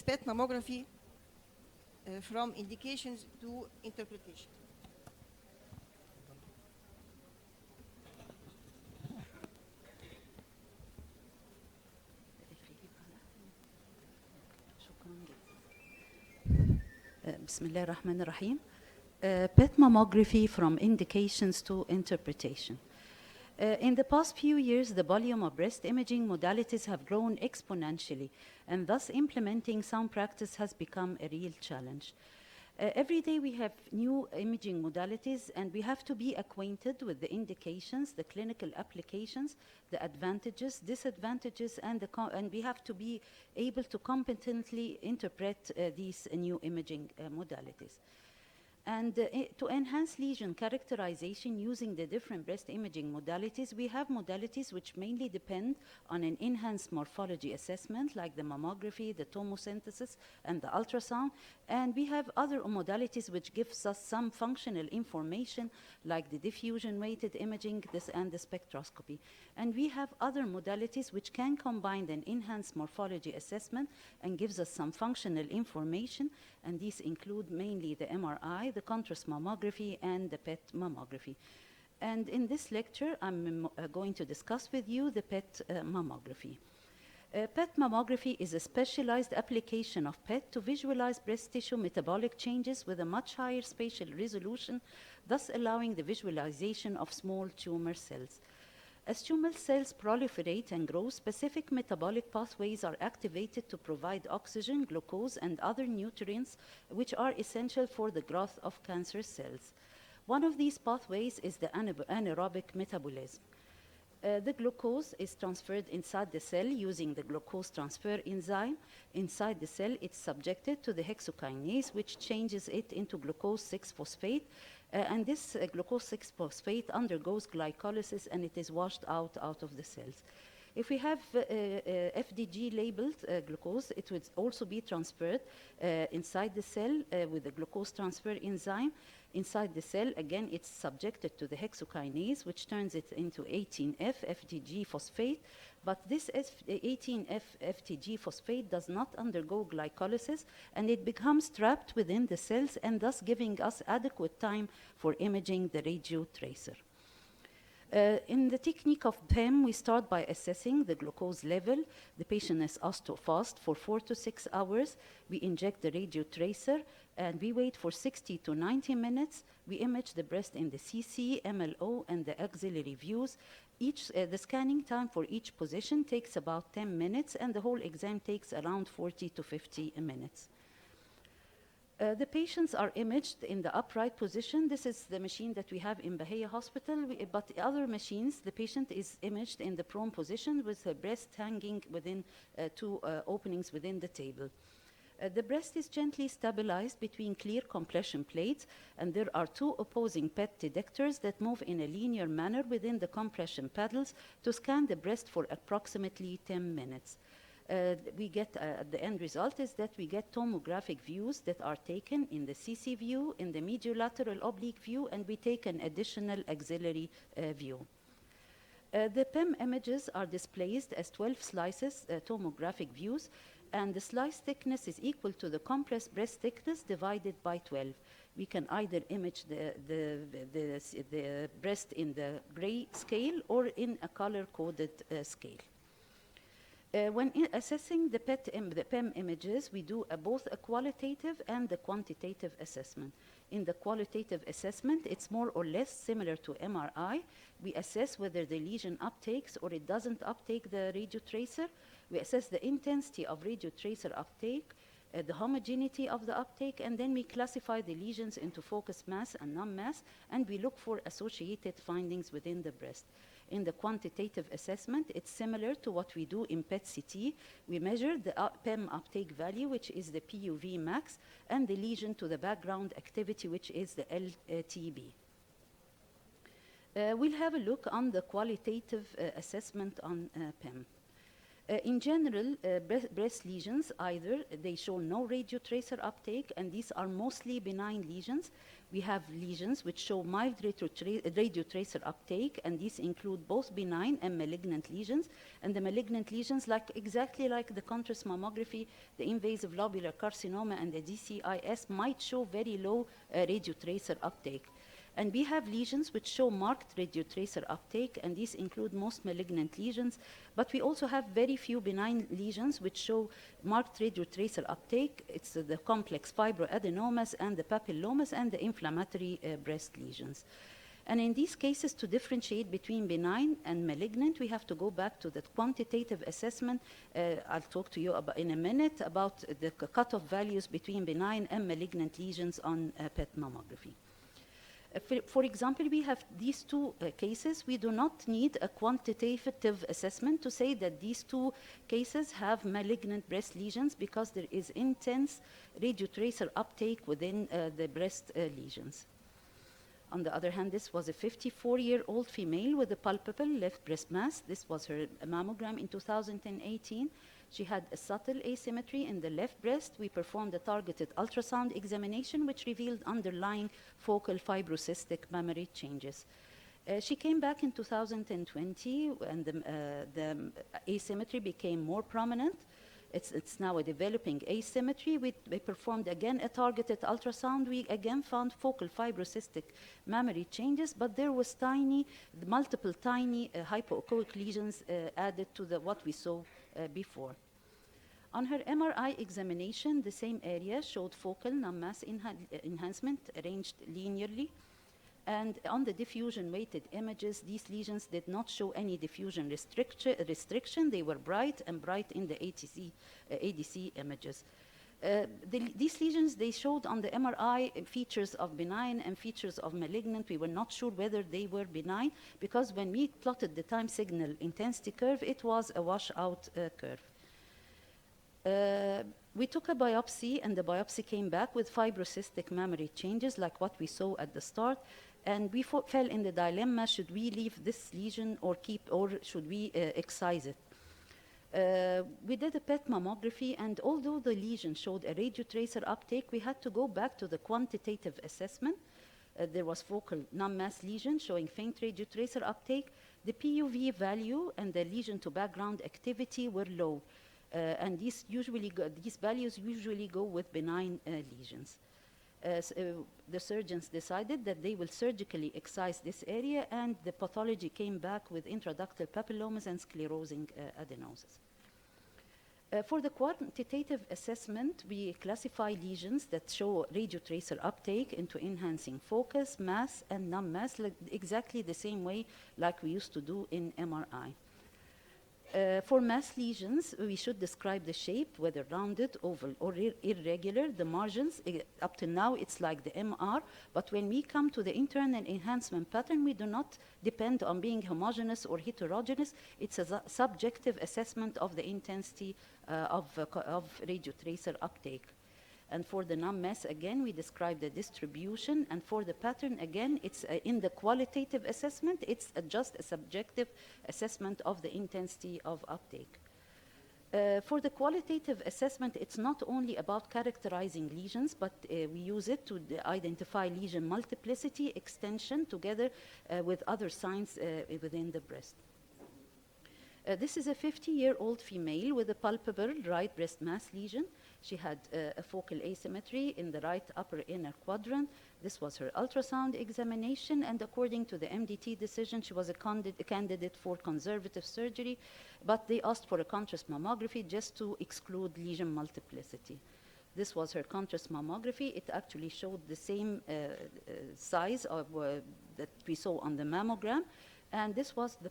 PET mammography from indications to interpretation. Bismillah ar-Rahman ar-Rahim. PET mammography from indications to interpretation. In the past few years, the volume of breast imaging modalities have grown exponentially, and thus implementing sound practice has become a real challenge. Every day we have new imaging modalities, and we have to be acquainted with the indications, the clinical applications, the advantages, disadvantages, and we have to be able to competently interpret these new imaging modalities. And to enhance lesion characterization using the different breast imaging modalities, we have modalities which mainly depend on an enhanced morphology assessment, like the mammography, the tomosynthesis, and the ultrasound. And we have other modalities which gives us some functional information, like the diffusion-weighted imaging and the spectroscopy. And we have other modalities which can combine an enhanced morphology assessment and gives us some functional information, and these include mainly the MRI, the contrast mammography, and the PET mammography. And in this lecture, I'm going to discuss with you the PET mammography. PET mammography is a specialized application of PET to visualize breast tissue metabolic changes with a much higher spatial resolution, thus allowing the visualization of small tumor cells. As tumor cells proliferate and grow, specific metabolic pathways are activated to provide oxygen, glucose, and other nutrients which are essential for the growth of cancer cells. One of these pathways is the anaerobic metabolism. The glucose is transferred inside the cell using the glucose transfer enzyme. Inside the cell, it's subjected to the hexokinase, which changes it into glucose 6-phosphate. And this glucose 6-phosphate undergoes glycolysis, and it is washed out of the cells. If we have FDG labeled glucose, it would also be transferred inside the cell with the glucose transfer enzyme. Inside the cell, again, it's subjected to the hexokinase, which turns it into 18F FDG phosphate. But this 18F FDG phosphate does not undergo glycolysis, and it becomes trapped within the cells, and thus giving us adequate time for imaging the radio tracer. In the technique of PEM, we start by assessing the glucose level. The patient is asked to fast for 4 to 6 hours. We inject the radio tracer, and we wait for 60 to 90 minutes. We image the breast in the CC, MLO, and the auxiliary views. The scanning time for each position takes about 10 minutes, and the whole exam takes around 40 to 50 minutes. The patients are imaged in the upright position. This is the machine that we have in Bahia Hospital, but the other machines, the patient is imaged in the prone position with her breast hanging within two openings within the table. The breast is gently stabilized between clear compression plates, and there are two opposing PET detectors that move in a linear manner within the compression paddles to scan the breast for approximately 10 minutes. The end result is that we get tomographic views that are taken in the CC view, in the mediolateral oblique view, and we take an additional auxiliary view. The PEM images are displayed as 12 slices, tomographic views, and the slice thickness is equal to the compressed breast thickness divided by 12. We can either image the breast in the gray scale or in a color-coded scale. When assessing the PEM images, we do both a qualitative and a quantitative assessment. In the qualitative assessment, it's more or less similar to MRI. We assess whether the lesion uptakes or it doesn't uptake the radio tracer. We assess the intensity of radio tracer uptake, the homogeneity of the uptake, and then we classify the lesions into focused mass and non-mass, and we look for associated findings within the breast. In the quantitative assessment, it's similar to what we do in PET-CT. We measure the PEM uptake value, which is the PUV max, and the lesion to the background activity, which is the LTB. We'll have a look on the qualitative assessment on PEM. In general, breast lesions, either they show no radiotracer uptake, and these are mostly benign lesions. We have lesions which show mild radiotracer uptake, and these include both benign and malignant lesions. And the malignant lesions, exactly like the contrast mammography, the invasive lobular carcinoma and the DCIS might show very low radiotracer uptake. And we have lesions which show marked radiotracer uptake, and these include most malignant lesions. But we also have very few benign lesions which show marked radiotracer uptake. It's the complex fibroadenomas and the papillomas and the inflammatory breast lesions. And in these cases, to differentiate between benign and malignant, we have to go back to the quantitative assessment. I'll talk to you about in a minute about the cutoff values between benign and malignant lesions on PET mammography. For example, we have these two cases. We do not need a quantitative assessment to say that these two cases have malignant breast lesions because there is intense radiotracer uptake within the breast lesions. On the other hand, this was a 54-year-old female with a palpable left breast mass. This was her mammogram in 2018. She had a subtle asymmetry in the left breast. We performed a targeted ultrasound examination, which revealed underlying focal fibrocystic mammary changes. She came back in 2020, and the asymmetry became more prominent. It's now a developing asymmetry. We performed again a targeted ultrasound. We again found focal fibrocystic mammary changes, but there was multiple tiny hypoechoic lesions added to what we saw before. On her MRI examination, the same area showed focal non-mass enhancement arranged linearly. And on the diffusion-weighted images, these lesions did not show any diffusion restriction. They were bright in the ADC images. These lesions, they showed on the MRI features of benign and features of malignant. We were not sure whether they were benign because when we plotted the time signal intensity curve, it was a washout curve. We took a biopsy, and the biopsy came back with fibrocystic mammary changes like what we saw at the start. And we fell in the dilemma, should we leave this lesion or should we excise it? We did a PET mammography, and although the lesion showed a radiotracer uptake, we had to go back to the quantitative assessment. There was focal non-mass lesion showing faint radiotracer uptake. The PUV value and the lesion to background activity were low. And these values usually go with benign lesions. The surgeons decided that they will surgically excise this area, and the pathology came back with intraductal papillomas and sclerosing adenosis. For the quantitative assessment, we classify lesions that show radiotracer uptake into enhancing focus, mass, and non-mass, exactly the same way like we used to do in MRI. For mass lesions, we should describe the shape, whether rounded, oval, or irregular. The margins, up to now, it's like the MR, but when we come to the internal enhancement pattern, we do not depend on being homogeneous or heterogeneous. It's a subjective assessment of the intensity of radiotracer uptake. And for the non-mass, again, we describe the distribution. And for the pattern, again, it's in the qualitative assessment, it's just a subjective assessment of the intensity of uptake. For the qualitative assessment, it's not only about characterizing lesions, but we use it to identify lesion multiplicity, extension, together with other signs within the breast. This is a 50-year-old female with a palpable right breast mass lesion. She had a focal asymmetry in the right upper inner quadrant. This was her ultrasound examination, and according to the MDT decision, she was a candidate for conservative surgery, but they asked for a contrast mammography just to exclude lesion multiplicity. This was her contrast mammography. It actually showed the same size of, that we saw on the mammogram. And this was the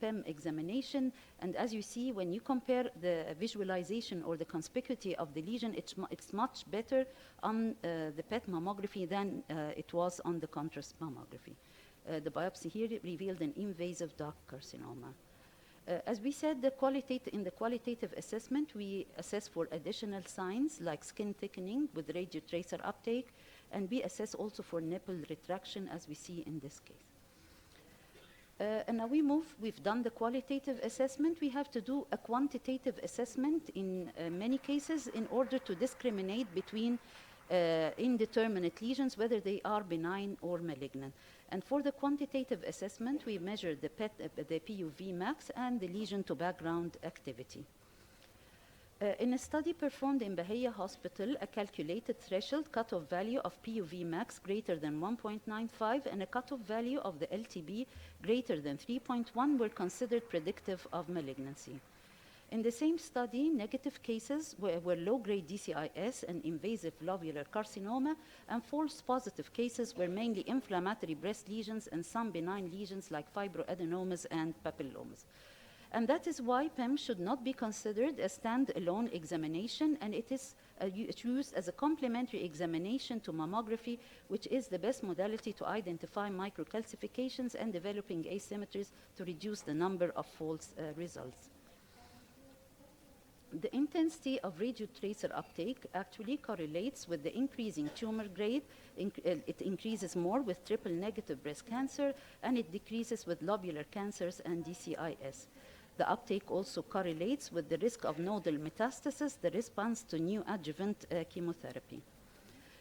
PEM examination. And as you see, when you compare the visualization or the conspicuity of the lesion, it's much better on the PET mammography than it was on the contrast mammography. The biopsy here revealed an invasive dark carcinoma. As we said, in the qualitative assessment, we assess for additional signs like skin thickening with radiotracer uptake, and we assess also for nipple retraction, as we see in this case. And now we've done the qualitative assessment. We have to do a quantitative assessment in many cases in order to discriminate between indeterminate lesions, whether they are benign or malignant. And for the quantitative assessment, we measure the PUV max and the lesion to background activity. In a study performed in Bahia Hospital, a calculated threshold cutoff value of PUV max greater than 1.95 and a cutoff value of the LTB greater than 3.1 were considered predictive of malignancy. In the same study, negative cases were low-grade DCIS and invasive lobular carcinoma, and false positive cases were mainly inflammatory breast lesions and some benign lesions like fibroadenomas and papillomas. And that is why PEM should not be considered a stand-alone examination, and it is used as a complementary examination to mammography, which is the best modality to identify microcalcifications and developing asymmetries to reduce the number of false results. The intensity of radiotracer uptake actually correlates with the increasing tumor grade. It increases more with triple-negative breast cancer, and it decreases with lobular cancers and DCIS. The uptake also correlates with the risk of nodal metastasis, the response to neoadjuvant chemotherapy.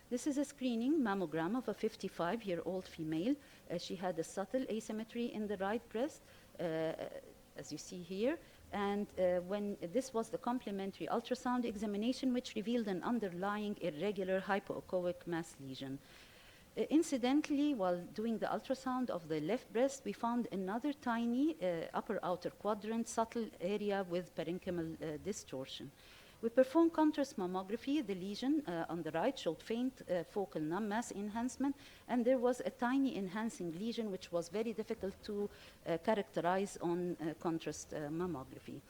This is a screening mammogram of a 55-year-old female. She had a subtle asymmetry in the right breast, as you see here. And when this was the complementary ultrasound examination, which revealed an underlying irregular hypoechoic mass lesion. Incidentally, while doing the ultrasound of the left breast, we found another tiny upper outer quadrant subtle area with parenchymal distortion. We performed contrast mammography. The lesion on the right showed faint focal non-mass enhancement, and there was a tiny enhancing lesion which was very difficult to characterize on contrast mammography.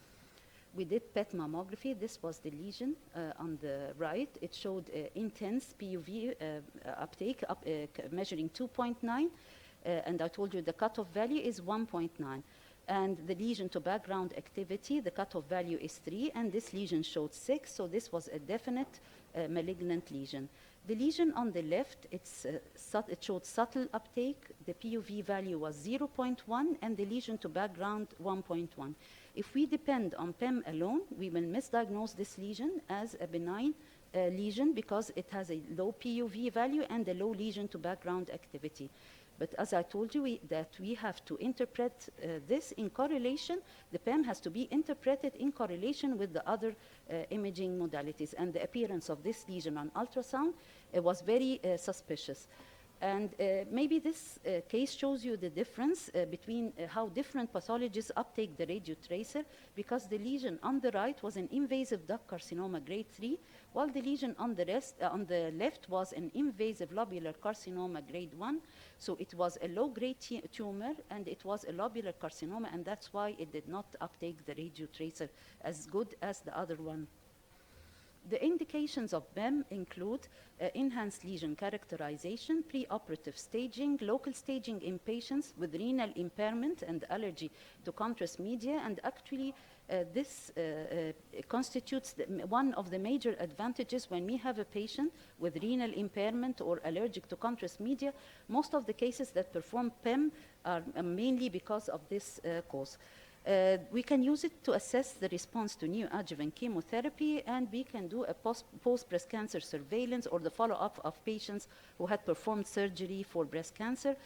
We did PET mammography. This was the lesion on the right. It showed intense PUV uptake, measuring 2.9, and I told you the cutoff value is 1.9. And the lesion to background activity, the cutoff value is 3, and this lesion showed 6, so this was a definite malignant lesion. The lesion on the left, it showed subtle uptake. The PUV value was 0.1, and the lesion to background 1.1. If we depend on PEM alone, we will misdiagnose this lesion as a benign lesion because it has a low PUV value and a low lesion to background activity. But as I told you, we have to interpret this in correlation. The PEM has to be interpreted in correlation with the other imaging modalities. And the appearance of this lesion on ultrasound was very suspicious. And maybe this case shows you the difference between how different pathologies uptake the radiotracer, because the lesion on the right was an invasive duct carcinoma grade 3, while the lesion on the left was an invasive lobular carcinoma grade 1. So it was a low-grade tumor, and it was a lobular carcinoma, and that's why it did not uptake the radiotracer as good as the other one. The indications of PEM include enhanced lesion characterization, preoperative staging, local staging in patients with renal impairment and allergy to contrast media, and actually this constitutes one of the major advantages when we have a patient with renal impairment or allergic to contrast media. Most of the cases that perform PEM are mainly because of this cause. We can use it to assess the response to neoadjuvant chemotherapy, and we can do a post-breast cancer surveillance or the follow-up of patients who had performed surgery for breast cancer.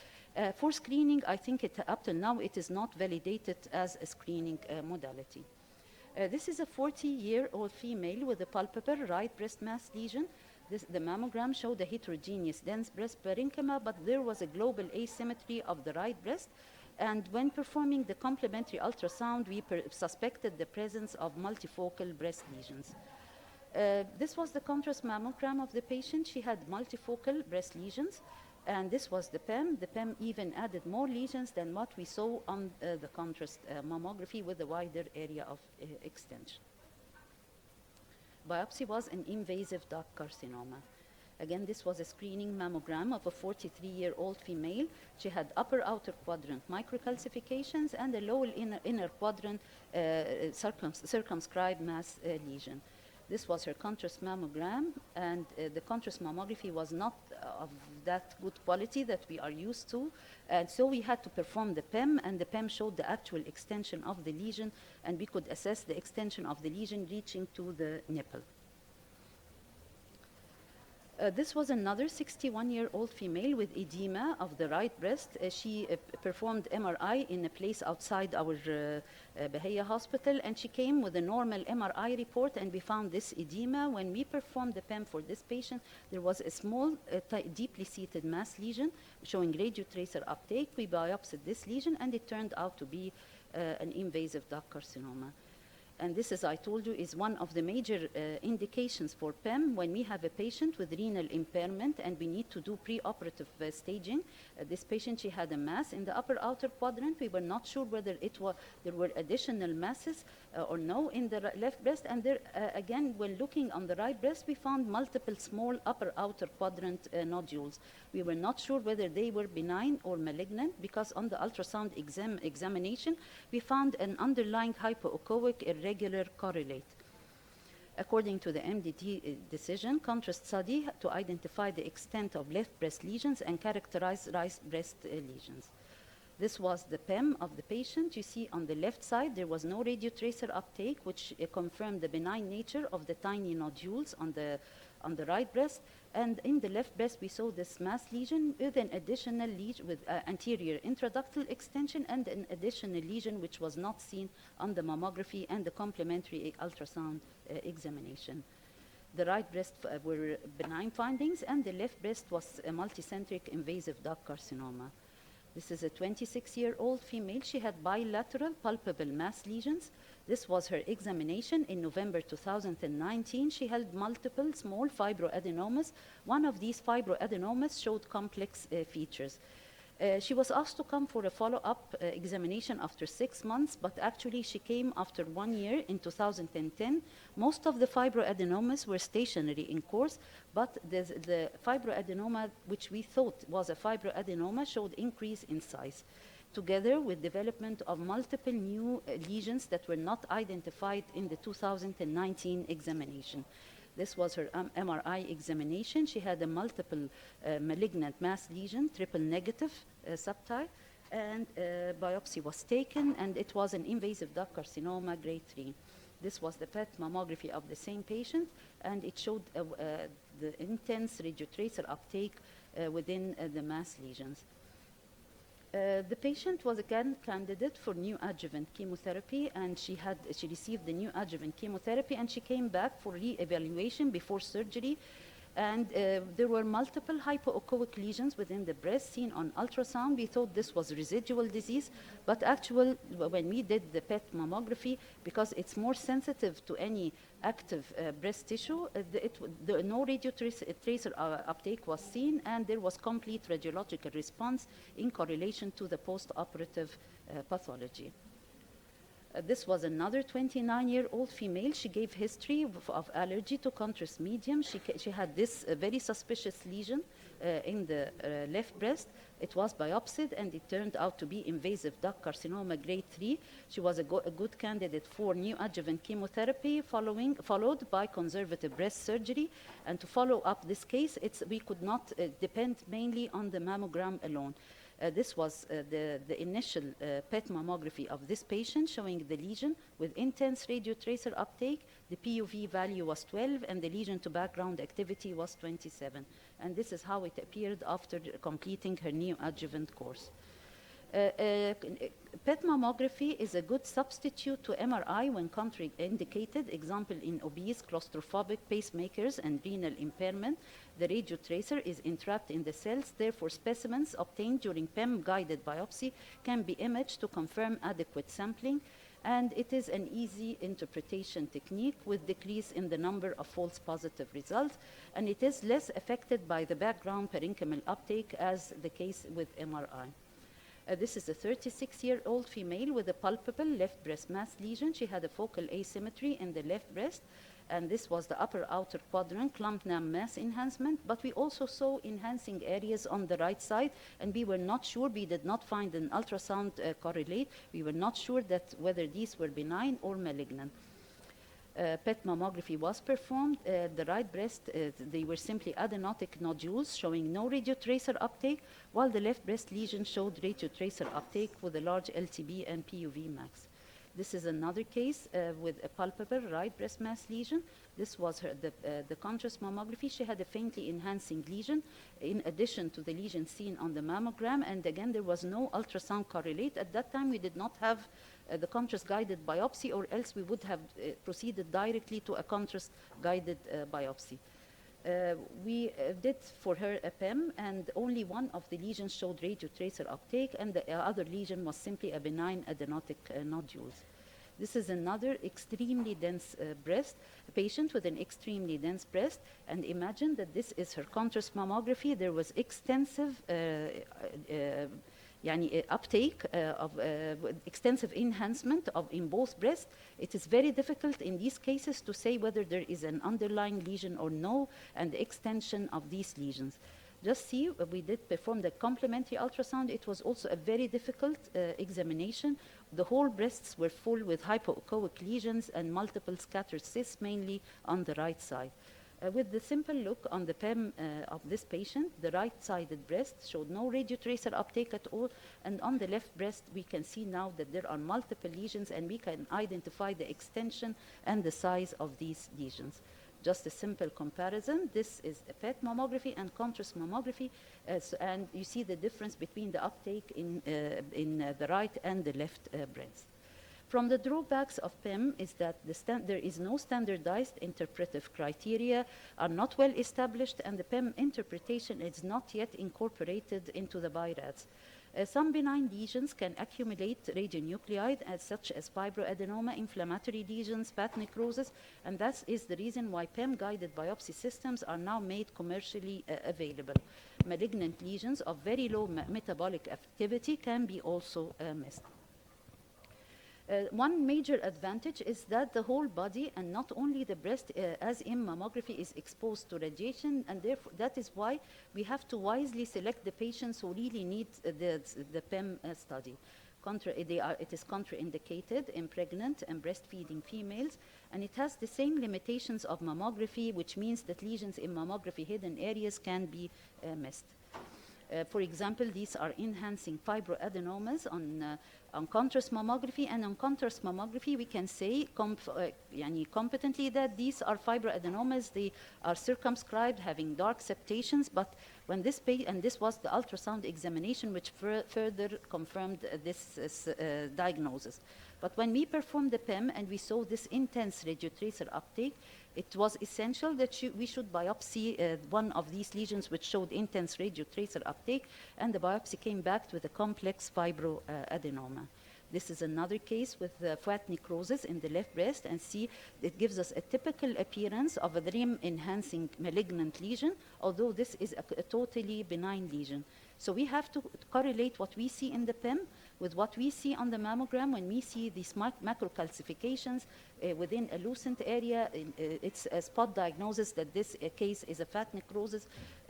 For screening, I think up till now it is not validated as a screening modality. This is a 40-year-old female with a palpable right breast mass lesion. The mammogram showed a heterogeneous dense breast parenchyma, but there was a global asymmetry of the right breast. And when performing the complementary ultrasound, we suspected the presence of multifocal breast lesions. This was the contrast mammogram of the patient. She had multifocal breast lesions, and this was the PEM. The PEM even added more lesions than what we saw on the contrast mammography with a wider area of extension. Biopsy was an invasive duct carcinoma. Again, this was a screening mammogram of a 43-year-old female. She had upper outer quadrant microcalcifications and a lower inner quadrant circumscribed mass lesion. This was her contrast mammogram, and the contrast mammography was not of that good quality that we are used to. And so we had to perform the PEM, and the PEM showed the actual extension of the lesion, and we could assess the extension of the lesion reaching to the nipple. This was another 61-year-old female with edema of the right breast. She performed MRI in a place outside our Bahia hospital, and she came with a normal MRI report, and we found this edema. When we performed the PEM for this patient, there was a small, deeply seated mass lesion showing radiotracer uptake. We biopsied this lesion, and it turned out to be an invasive duct carcinoma. And this, as I told you, is one of the major indications for PEM when we have a patient with renal impairment and we need to do preoperative staging. This patient, she had a mass in the upper outer quadrant. We were not sure whether there were additional masses or no in the left breast. And there, again, when looking on the right breast, we found multiple small upper outer quadrant nodules. We were not sure whether they were benign or malignant because on the ultrasound examination, we found an underlying hypoechoic irregular correlate. According to the MDT decision, contrast study to identify the extent of left breast lesions and characterize right breast lesions. This was the PEM of the patient. You see on the left side, there was no radiotracer uptake, which confirmed the benign nature of the tiny nodules on the right breast. And in the left breast, we saw this mass lesion with an additional lesion with anterior intraductal extension and an additional lesion which was not seen on the mammography and the complementary ultrasound examination. The right breast were benign findings, and the left breast was a multicentric invasive duct carcinoma. This is a 26-year-old female. She had bilateral palpable mass lesions. This was her examination in November 2019. She had multiple small fibroadenomas. One of these fibroadenomas showed complex features. She was asked to come for a follow-up examination after 6 months, but actually she came after 1 year in 2010. Most of the fibroadenomas were stationary in course, but the fibroadenoma, which we thought was a fibroadenoma, showed increase in size, together with development of multiple new lesions that were not identified in the 2019 examination. This was her MRI examination. She had a multiple malignant mass lesion, triple negative subtype, and biopsy was taken, and it was an invasive duct carcinoma grade 3. This was the PET mammography of the same patient, and it showed the intense radiotracer uptake within the mass lesions. The patient was again candidate for neoadjuvant chemotherapy, and she received the neoadjuvant chemotherapy, and she came back for re-evaluation before surgery. And there were multiple hypoechoic lesions within the breast seen on ultrasound. We thought this was residual disease, but actually, when we did the PET mammography, because it's more sensitive to any active breast tissue, no radiotracer uptake was seen, and there was complete radiological response in correlation to the post-operative pathology. This was another 29-year-old female. She gave history of allergy to contrast medium. She had this very suspicious lesion in the left breast. It was biopsied, and it turned out to be invasive duct carcinoma grade 3. She was a good candidate for neoadjuvant chemotherapy, followed by conservative breast surgery. And to follow up this case, we could not depend mainly on the mammogram alone. This was the initial PET mammography of this patient, showing the lesion with intense radiotracer uptake. The PUV value was 12, and the lesion to background activity was 27. And this is how it appeared after completing her neoadjuvant course. PET mammography is a good substitute to MRI when contraindicated, example in obese, claustrophobic, pacemakers, and renal impairment. The radiotracer is entrapped in the cells, therefore specimens obtained during PEM-guided biopsy can be imaged to confirm adequate sampling, and it is an easy interpretation technique with decrease in the number of false positive results, and it is less affected by the background parenchymal uptake as the case with MRI. This is a 36-year-old female with a palpable left breast mass lesion. She had a focal asymmetry in the left breast, and this was the upper outer quadrant clump NAM mass enhancement, but we also saw enhancing areas on the right side, and we were not sure, we did not find an ultrasound correlate. We were not sure that whether these were benign or malignant. PET mammography was performed. The right breast, they were simply adenotic nodules showing no radiotracer uptake, while the left breast lesion showed radiotracer uptake with a large LTB and PUV max. This is another case with a palpable right breast mass lesion. This was the contrast mammography. She had a faintly enhancing lesion in addition to the lesion seen on the mammogram. And again, there was no ultrasound correlate. At that time, we did not have the contrast-guided biopsy, or else we would have proceeded directly to a contrast-guided biopsy. We did for her a PEM, and only one of the lesions showed radiotracer uptake, and the other lesion was simply a benign adenotic nodules. This is another extremely dense breast, a patient with an extremely dense breast, and imagine that this is her contrast mammography. There was extensive uptake of extensive enhancement in both breasts. It is very difficult in these cases to say whether there is an underlying lesion or no, and the extension of these lesions. Just see, we did perform the complementary ultrasound. It was also a very difficult examination. The whole breasts were full with hypoechoic lesions and multiple scattered cysts, mainly on the right side. With the simple look on the PEM of this patient, the right-sided breast showed no radiotracer uptake at all, and on the left breast, we can see now that there are multiple lesions, and we can identify the extension and the size of these lesions. Just a simple comparison. This is a PET mammography and contrast mammography, and you see the difference between the uptake in the right and the left breast. From the drawbacks of PEM is that there is no standardized interpretive criteria, are not well established, and the PEM interpretation is not yet incorporated into the BI-RADS. Some benign lesions can accumulate radionuclide, such as fibroadenoma, inflammatory lesions, fat necrosis, and that is the reason why PEM-guided biopsy systems are now made commercially available. Malignant lesions of very low metabolic activity can be also missed. One major advantage is that the whole body, and not only the breast, as in mammography, is exposed to radiation, and therefore that is why we have to wisely select the patients who really need the PEM study. It is contraindicated in pregnant and breastfeeding females, and it has the same limitations of mammography, which means that lesions in mammography hidden areas can be missed. For example, these are enhancing fibroadenomas on contrast mammography, and on contrast mammography we can say competently that these are fibroadenomas. They are circumscribed, having dark septations, but when this and this was the ultrasound examination which further confirmed this diagnosis. But when we performed the PEM and we saw this intense radiotracer uptake, it was essential that we should biopsy one of these lesions which showed intense radiotracer uptake, and the biopsy came back with a complex fibroadenoma. This is another case with fat necrosis in the left breast, and see it gives us a typical appearance of a rim-enhancing malignant lesion, although this is a totally benign lesion. So we have to correlate what we see in the PEM with what we see on the mammogram. When we see these macrocalcifications within a lucent area, it's a spot diagnosis that this case is a fat necrosis.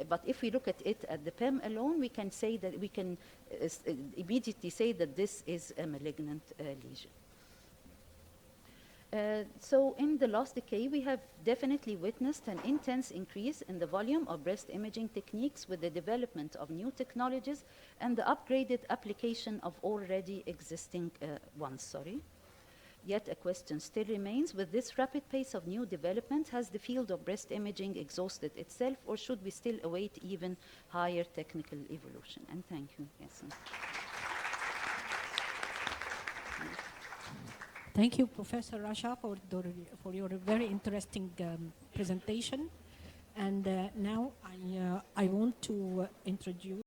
But if we look at it at the PEM alone, we can say that we can immediately say that this is a malignant lesion. So in the last decade, we have definitely witnessed an intense increase in the volume of breast imaging techniques with the development of new technologies and the upgraded application of already existing ones. Yet a question still remains: with this rapid pace of new development, has the field of breast imaging exhausted itself, or should we still await even higher technical evolution? And thank you. Yes. Thank you, Professor Rasha, for your very interesting presentation. And now I want to introduce